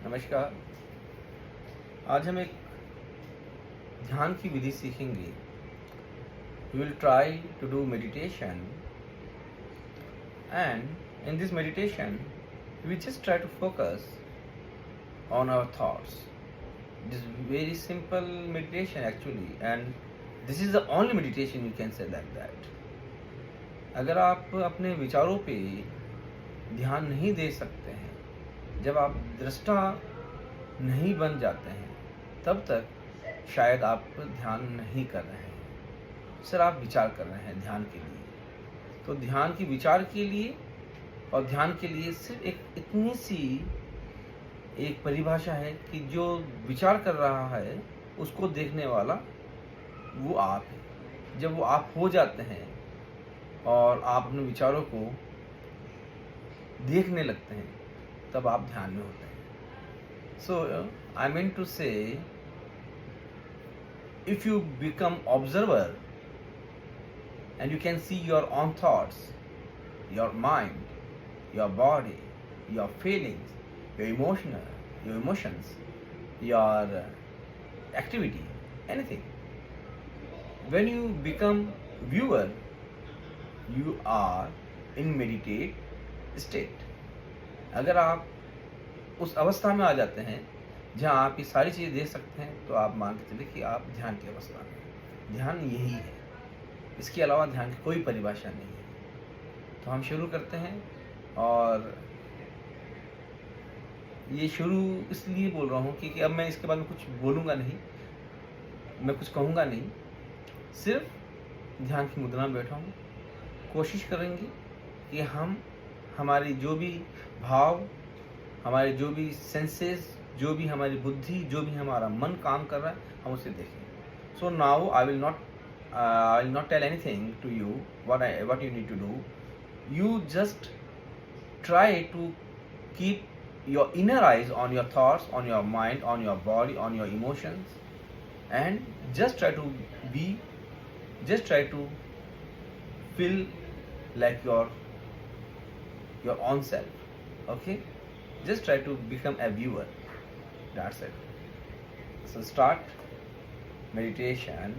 नमस्कार। आज हम एक ध्यान की विधि सीखेंगे। We will try to do meditation, and in this meditation we just try to focus on our thoughts. This is very simple meditation actually, and this is the only meditation you can say like that. अगर आप अपने विचारों पे ध्यान नहीं दे सकते हैं, जब आप दृष्टा नहीं बन जाते हैं, तब तक शायद आप ध्यान नहीं कर रहे हैं। सर आप विचार कर रहे हैं ध्यान के लिए। तो ध्यान की विचार के लिए और ध्यान के लिए सिर्फ एक इतनी सी एक परिभाषा है कि जो विचार कर रहा है उसको देखने वाला वो आप है। जब वो आप हो जाते हैं और आप अपने विचारों को देखने लगते हैं, तब आप ध्यान में होते हैं। So I meant to say, if you become observer and you can see your own thoughts, your mind, your body, your feelings, your emotions, your activity, anything. When you become viewer, you are in meditate state. अगर आप उस अवस्था में आ जाते हैं जहाँ आप ये सारी चीज़ें देख सकते हैं, तो आप मान के चलिए कि आप ध्यान की अवस्था में हैं। ध्यान यही है, इसके अलावा ध्यान की कोई परिभाषा नहीं है। तो हम शुरू करते हैं, और ये शुरू इसलिए बोल रहा हूँ क्योंकि अब मैं इसके बाद में कुछ बोलूँगा नहीं, मैं कुछ कहूँगा नहीं, सिर्फ ध्यान की मुद्रा में बैठा हूँ। कोशिश करेंगे कि हम हमारी जो भी भाव, हमारे जो भी सेंसेस, जो भी हमारी बुद्धि, जो भी हमारा मन काम कर रहा है, हम उसे देखें। So now I will not tell anything to you what you need to do. You just try to keep your inner eyes on your thoughts, on your mind, on your body, on your emotions, and just try to feel like your own self. Okay, just try to become a viewer. That's it. So start meditation.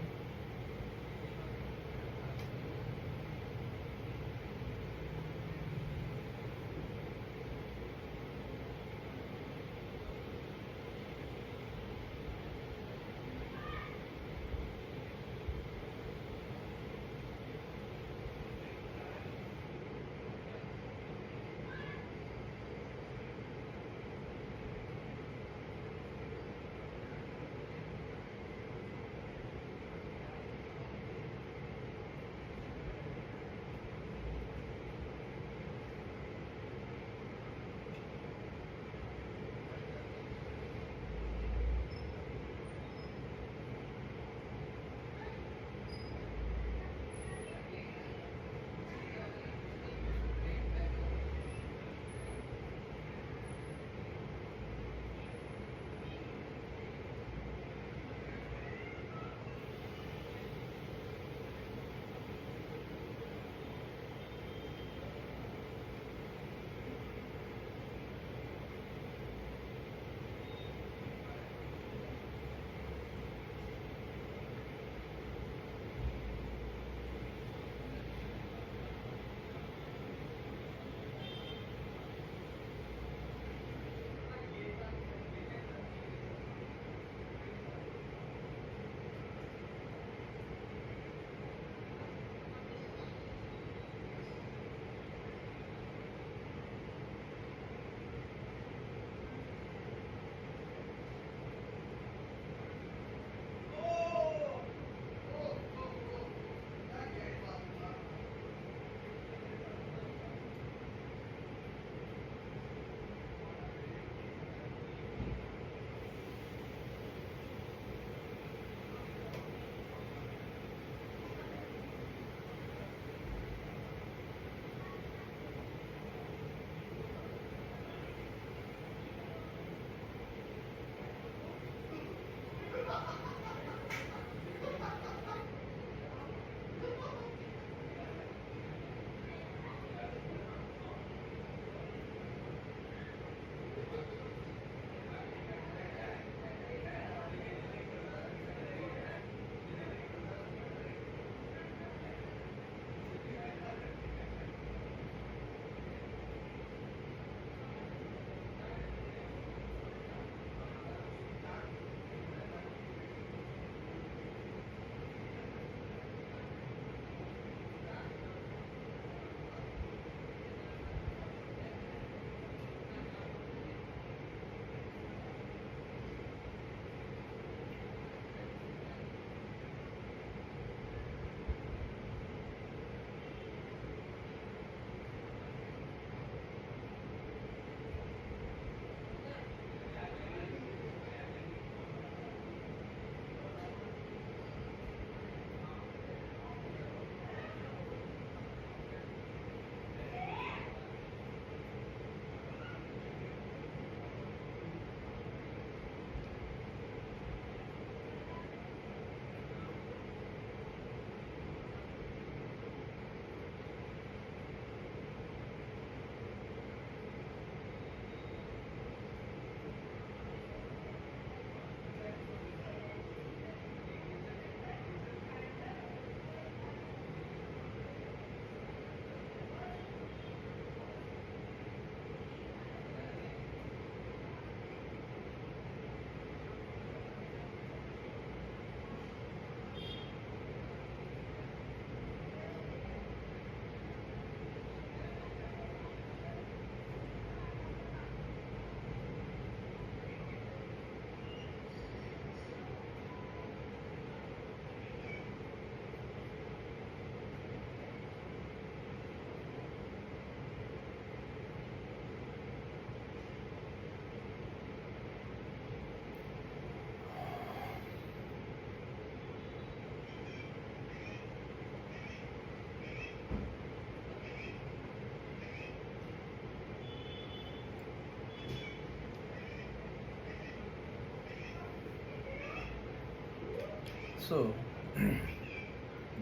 So,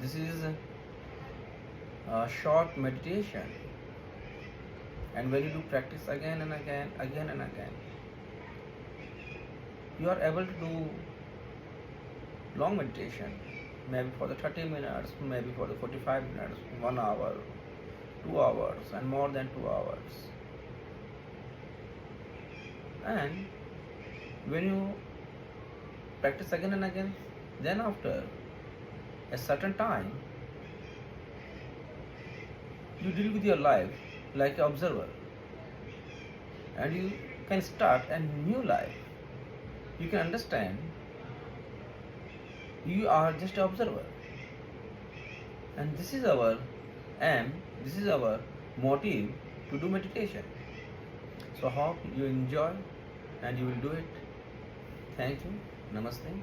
this is a short meditation, and when you do practice again and again, again and again, you are able to do long meditation, maybe for the 30 minutes, maybe for the 45 minutes, 1 hour, 2 hours, and more than 2 hours. And when you practice again and again, then after a certain time, you deal with your life like an observer, and you can start a new life. You can understand you are just an observer, and this is our aim, this is our motive to do meditation. So hope you enjoy and you will do it. Thank you. Namaste.